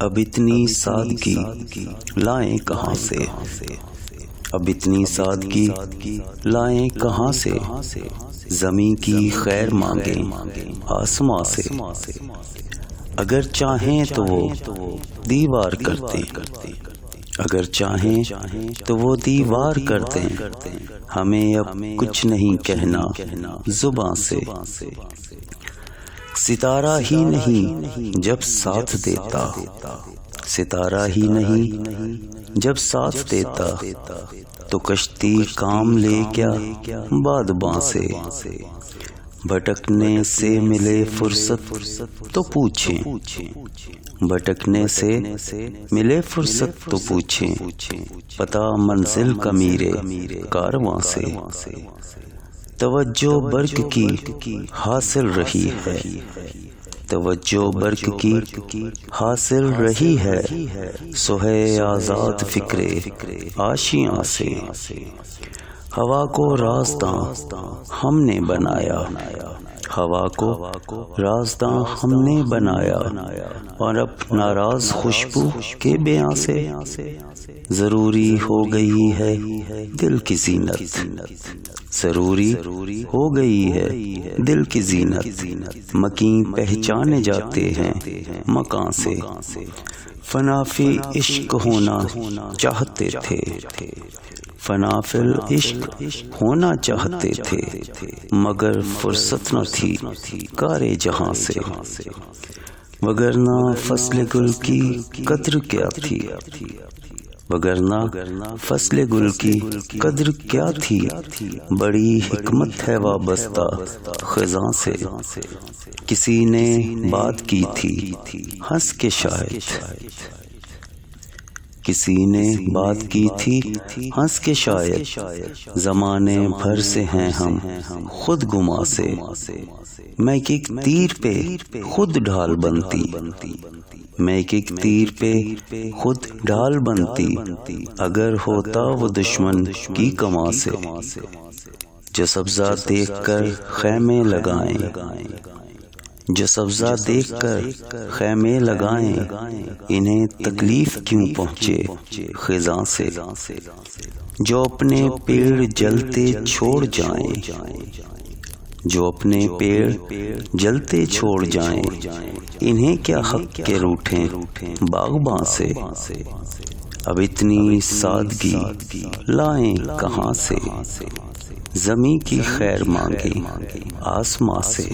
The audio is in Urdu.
اب اتنی سادگی لائیں کہاں سے، اب اتنی سادگی لائیں کہاں سے، زمین کی خیر مانگیں آسماں سے۔ اگر چاہیں تو وہ دیوار کر دیں، اگر چاہیں تو وہ دیوار کر دیں، ہمیں اب کچھ نہیں کہنا زباں سے۔ ستارہ ہی نہیں جب ساتھ دیتا، ستارہ ہی نہیں جب ساتھ دیتا، تو کشتی کام لے کیا بادباں سے۔ بھٹکنے سے ملے فرصت تو پوچھیں، بھٹکنے سے ملے فرصت تو پوچھیں، پتہ منزل کا میرے کارواں سے۔ توجہ برق کی حاصل رہی ہے، توجہ برق کی حاصل رہی ہے، سو ہے آزاد فکر آشیاں سے۔ ہوا کو رازداں ہم نے بنایا، ہوا کو رازداں ہم نے بنایا، اور اب ناراض خوشبو کے بیاں سے۔ ضروری ہو گئی ہے دل کی زینت، ضروری ہو گئی ہے دل کی زینت، مکین پہچانے جاتے ہیں مکان سے۔ فنا فی عشق ہونا چاہتے تھے، فنا فی العشق ہونا چاہتے تھے، مگر فرصت نہ تھی کارے جہاں سے۔ وگرنہ فصل گل کی قدر کیا تھی، وگرنہ فصل گل کی قدر کیا تھی، بڑی حکمت ہے وابستہ خزاں سے۔ کسی نے بات کی تھی ہنس کے شاید، کسی نے بات کی تھی ہنس کے شاید، زمانے بھر سے ہیں ہم خود گما سے۔ میں ایک تیر پہ خود ڈھال بنتی، میں ایک تیر پہ خود ڈھال بنتی، اگر ہوتا وہ دشمن کی کماں سے۔ جو سبزہ دیکھ کر خیمے لگائیں، جو سبزہ دیکھ کر خیمے لگائیں، انہیں تکلیف کیوں پہنچے خزاں سے۔ جو اپنے پیڑ جلتے چھوڑ جائیں، جو اپنے پیڑ جلتے چھوڑ جائیں، انہیں کیا حق کے روٹھیں باغباں سے۔ اب اتنی سادگی لائیں کہاں سے، زمین کی خیر مانگیں آسماں سے۔